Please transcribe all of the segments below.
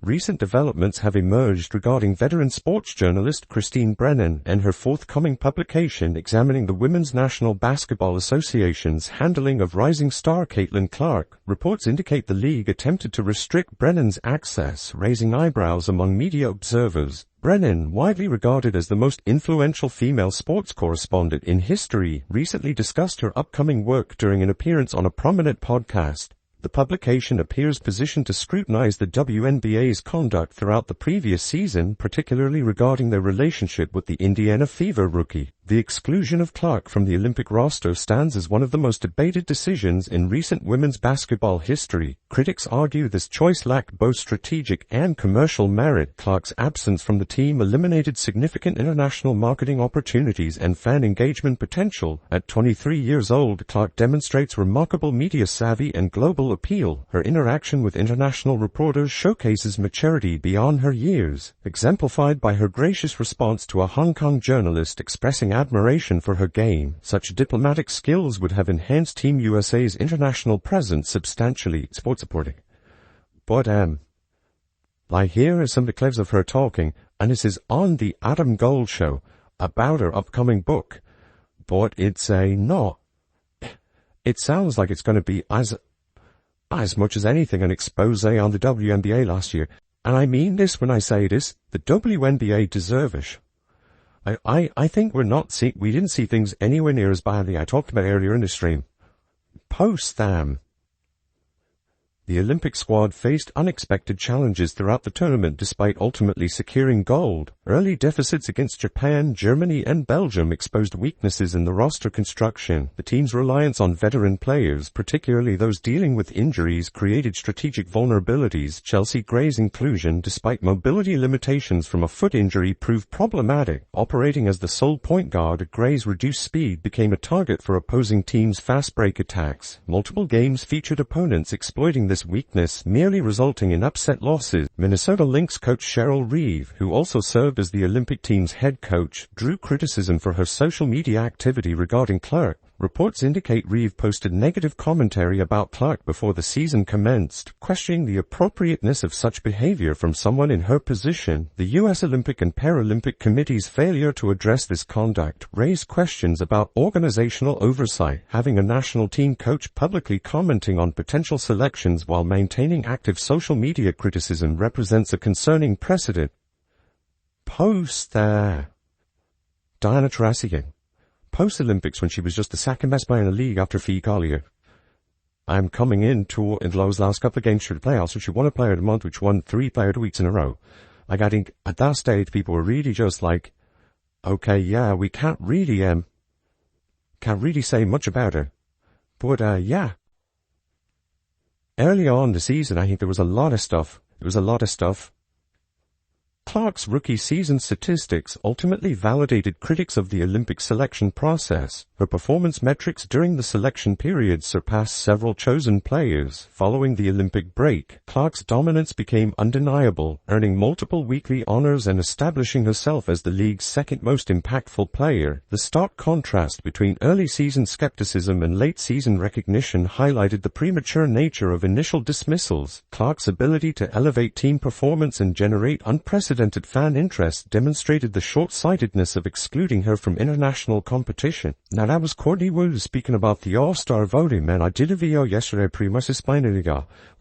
recent developments have emerged regarding veteran sports journalist Christine Brennan and her forthcoming publication examining the Women's National Basketball Association's handling of rising star Caitlin Clark. Reports indicate the league attempted to restrict Brennan's access, raising eyebrows among media observers. Brennan, widely regarded as the most influential female sports correspondent in history, recently discussed her upcoming work during an appearance on a prominent podcast. The publication appears positioned to scrutinize the WNBA's conduct throughout the previous season, particularly regarding their relationship with the Indiana Fever rookie. The exclusion of Clark from the Olympic roster stands as one of the most debated decisions in recent women's basketball history. Critics argue this choice lacked both strategic and commercial merit. Clark's absence from the team eliminated significant international marketing opportunities and fan engagement potential. At 23 years old, Clark demonstrates remarkable media savvy and global appeal. Her interaction with international reporters showcases maturity beyond her years, exemplified by her gracious response to a Hong Kong journalist expressing admiration for her game. Such diplomatic skills would have enhanced Team USA's international presence substantially. Sports reporting. But, here are some of the clips of her talking, and this is on the Adam Gold Show, about her upcoming book. But it's not. It sounds like it's going to be as much as anything an expose on the WNBA last year. And I mean this when I say this, the WNBA deserve it. I think we didn't see things anywhere near as badly I talked about earlier in the stream. Post them. The Olympic squad faced unexpected challenges throughout the tournament despite ultimately securing gold. Early deficits against Japan, Germany, and Belgium exposed weaknesses in the roster construction. The team's reliance on veteran players, particularly those dealing with injuries, created strategic vulnerabilities. Chelsea Gray's inclusion, despite mobility limitations from a foot injury, proved problematic. Operating as the sole point guard, Gray's reduced speed became a target for opposing teams' fast break attacks. Multiple games featured opponents exploiting this weakness, merely resulting in upset losses. Minnesota Lynx coach Cheryl Reeve, who also served as the Olympic team's head coach, drew criticism for her social media activity regarding Clark. Reports indicate Reeve posted negative commentary about Clark before the season commenced, questioning the appropriateness of such behavior from someone in her position. The U.S. Olympic and Paralympic Committee's failure to address this conduct raised questions about organizational oversight, having a national team coach publicly commenting on potential selections while maintaining active social media criticism represents a concerning precedent. Post there. Diana Taurasi. Post-Olympics, when she was just the second best player in the league after Fee Collier. I'm coming in those last couple of games through the playoffs, which she won a player of the month, which won 3 player of the weeks in a row. I think at that stage, people were really just like, okay, yeah, we can't really say much about her. But, yeah. Early on in the season, I think there was a lot of stuff. Clark's rookie season statistics ultimately validated critics of the Olympic selection process. Her performance metrics during the selection period surpassed several chosen players. Following the Olympic break, Clark's dominance became undeniable, earning multiple weekly honors and establishing herself as the league's second most impactful player. The stark contrast between early season skepticism and late season recognition highlighted the premature nature of initial dismissals. Clark's ability to elevate team performance and generate unprecedented fan interest demonstrated the short-sightedness of excluding her from international competition. Now that was Courtney Wu speaking about the All-Star voting, man. I did a video yesterday pretty much explaining it.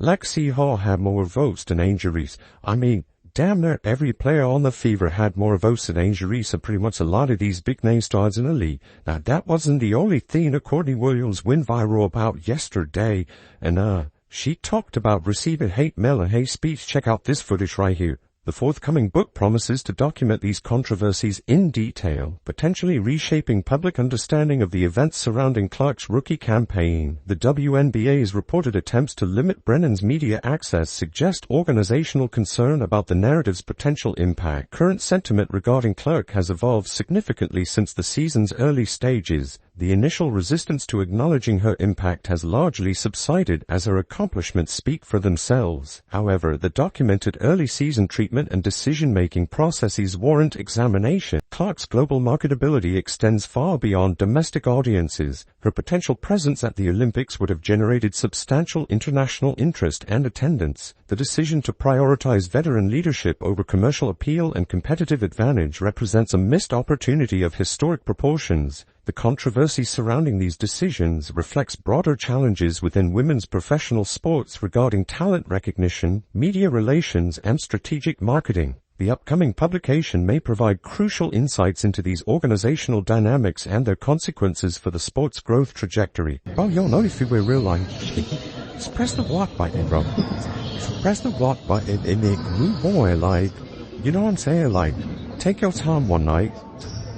Lexi Hall had more votes than Angel Reese. I mean, damn near every player on the Fever had more votes than Angel Reese, and pretty much a lot of these big-name stars in the league. Now that wasn't the only thing that Courtney Williams went viral about yesterday, and she talked about receiving hate mail and hate speech. Check out this footage right here. The forthcoming book promises to document these controversies in detail, potentially reshaping public understanding of the events surrounding Clark's rookie campaign. The WNBA's reported attempts to limit Brennan's media access suggest organizational concern about the narrative's potential impact. Current sentiment regarding Clark has evolved significantly since the season's early stages. the initial resistance to acknowledging her impact has largely subsided as her accomplishments speak for themselves. However, the documented early season treatment and decision-making processes warrant examination. Clark's global marketability extends far beyond domestic audiences. Her potential presence at the Olympics would have generated substantial international interest and attendance. The decision to prioritize veteran leadership over commercial appeal and competitive advantage represents a missed opportunity of historic proportions. The controversy surrounding these decisions reflects broader challenges within women's professional sports regarding talent recognition, media relations, and strategic marketing. The upcoming publication may provide crucial insights into these organizational dynamics and their consequences for the sport's growth trajectory. Bro, you'll notice if we're real like, just press the block button, bro. Just press the block button and it move boy, like, you know what I'm saying? Like, take your time one night,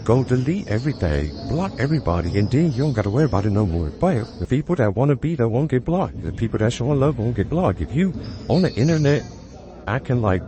go delete everything, block everybody, and then you don't gotta worry about it no more. But the people that wanna be there won't get blocked. The people that show love won't get blocked. If you on the internet acting like...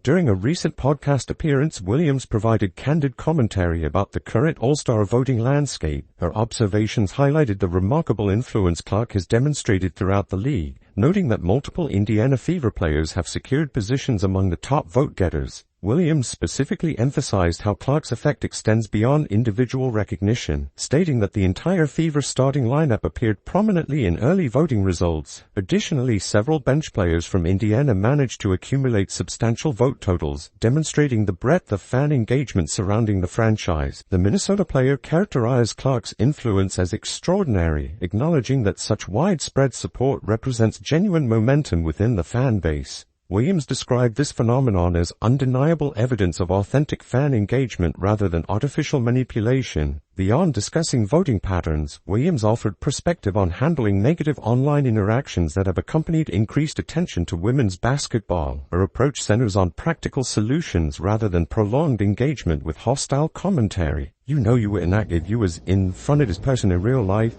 During a recent podcast appearance, Williams provided candid commentary about the current All-Star voting landscape. Her observations highlighted the remarkable influence Clark has demonstrated throughout the league, noting that multiple Indiana Fever players have secured positions among the top vote-getters. Williams specifically emphasized how Clark's effect extends beyond individual recognition, stating that the entire Fever starting lineup appeared prominently in early voting results. Additionally, several bench players from Indiana managed to accumulate substantial vote totals, demonstrating the breadth of fan engagement surrounding the franchise. The Minnesota player characterized Clark's influence as extraordinary, acknowledging that such widespread support represents genuine momentum within the fan base. Williams described this phenomenon as undeniable evidence of authentic fan engagement rather than artificial manipulation. Beyond discussing voting patterns, Williams offered perspective on handling negative online interactions that have accompanied increased attention to women's basketball. Her approach centers on practical solutions rather than prolonged engagement with hostile commentary. You know you wouldn't act if you was in front of this person in real life.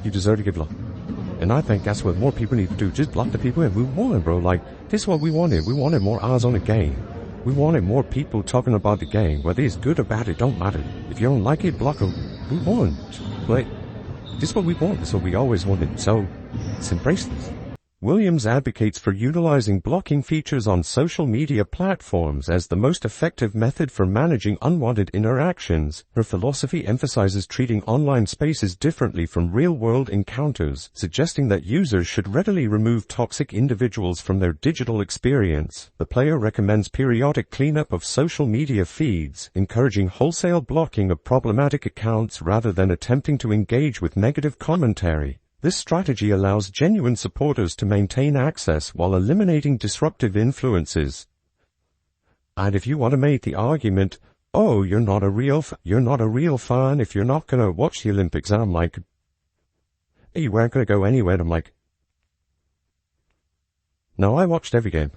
You deserve to give love. And I think that's what more people need to do. Just block the people and move on, bro. Like, this is what we wanted. We wanted more eyes on the game. We wanted more people talking about the game. Whether it's good or bad, it don't matter. If you don't like it, block them. Move on. But this is what we want. This is what we always wanted. So, let's embrace this. Williams advocates for utilizing blocking features on social media platforms as the most effective method for managing unwanted interactions. Her philosophy emphasizes treating online spaces differently from real-world encounters, suggesting that users should readily remove toxic individuals from their digital experience. The player recommends periodic cleanup of social media feeds, encouraging wholesale blocking of problematic accounts rather than attempting to engage with negative commentary. This strategy allows genuine supporters to maintain access while eliminating disruptive influences. And if you want to make the argument, oh, you're not a real fan if you're not going to watch the Olympics, and I'm like, hey, you weren't going to go anywhere, and I'm like, no, I watched every game.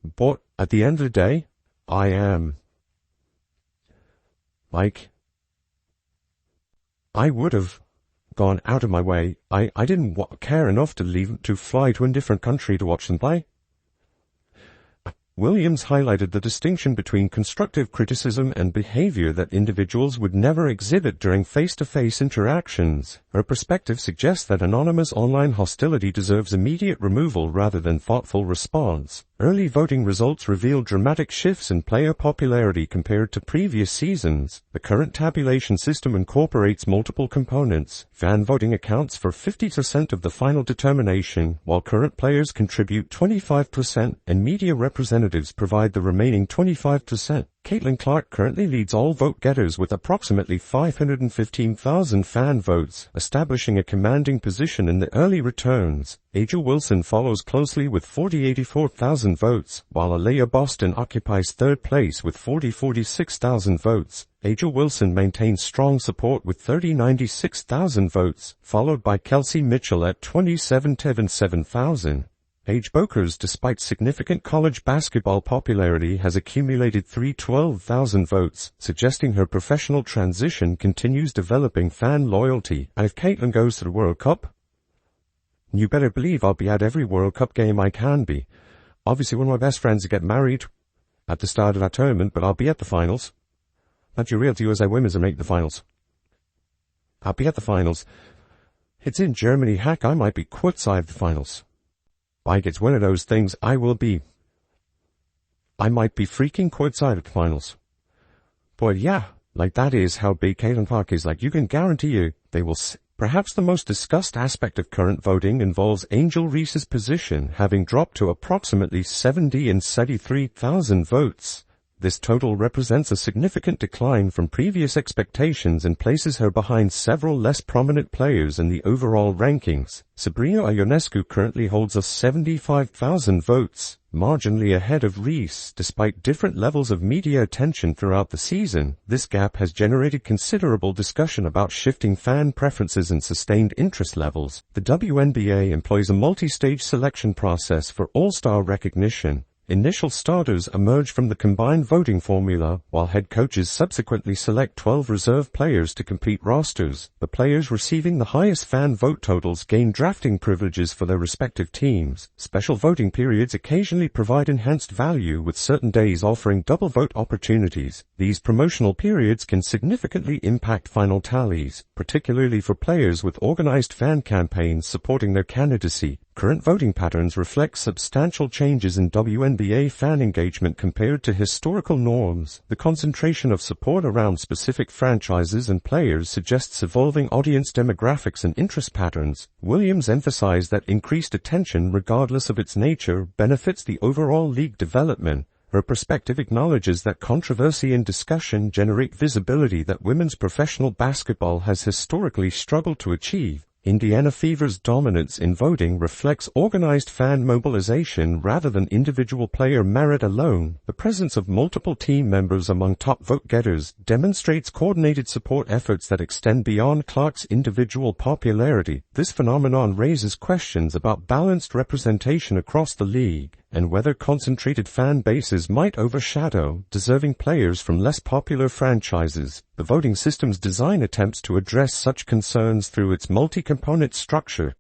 But at the end of the day, I am. Like, I would have gone out of my way. I didn't care enough to fly to a different country to watch them play. Williams highlighted the distinction between constructive criticism and behavior that individuals would never exhibit during face-to-face interactions. Her perspective suggests that anonymous online hostility deserves immediate removal rather than thoughtful response. Early voting results revealed dramatic shifts in player popularity compared to previous seasons. The current tabulation system incorporates multiple components. Fan voting accounts for 50% of the final determination, while current players contribute 25% and media representatives provide the remaining 25%. Caitlin Clark currently leads all vote-getters with approximately 515,000 fan votes, establishing a commanding position in the early returns. A'ja Wilson follows closely with 84,000 votes, while Aliyah Boston occupies third place with 46,000 votes. A'ja Wilson maintains strong support with 96,000 votes, followed by Kelsey Mitchell at 7,000. Paige Bueckers, despite significant college basketball popularity, has accumulated 312,000 votes, suggesting her professional transition continues developing fan loyalty. And if Caitlin goes to the World Cup, you better believe I'll be at every World Cup game I can be. Obviously, one of my best friends will get married at the start of that tournament, but I'll be at the finals. That's your real to USA women's are making the finals. I'll be at the finals. It's in Germany, heck, I might be courtside the finals. Like, it's one of those things I might be freaking courtside at the finals. But yeah, like, that is how big Caitlin Clark is. Like, you can guarantee you they will Perhaps the most discussed aspect of current voting involves Angel Reese's position having dropped to approximately 73,000 votes. This total represents a significant decline from previous expectations and places her behind several less prominent players in the overall rankings. Sabrina Ionescu currently holds 75,000 votes, marginally ahead of Reese. Despite different levels of media attention throughout the season, this gap has generated considerable discussion about shifting fan preferences and sustained interest levels. The WNBA employs a multi-stage selection process for all-star recognition. Initial starters emerge from the combined voting formula, while head coaches subsequently select 12 reserve players to complete rosters. The players receiving the highest fan vote totals gain drafting privileges for their respective teams. Special voting periods occasionally provide enhanced value, with certain days offering double vote opportunities. These promotional periods can significantly impact final tallies, particularly for players with organized fan campaigns supporting their candidacy. Current voting patterns reflect substantial changes in WNBA fan engagement compared to historical norms. The concentration of support around specific franchises and players suggests evolving audience demographics and interest patterns. Williams emphasized that increased attention, regardless of its nature, benefits the overall league development. Her perspective acknowledges that controversy and discussion generate visibility that women's professional basketball has historically struggled to achieve. Indiana Fever's dominance in voting reflects organized fan mobilization rather than individual player merit alone. The presence of multiple team members among top vote-getters demonstrates coordinated support efforts that extend beyond Clark's individual popularity. This phenomenon raises questions about balanced representation across the league, and whether concentrated fan bases might overshadow deserving players from less popular franchises. The voting system's design attempts to address such concerns through its multi-component structure.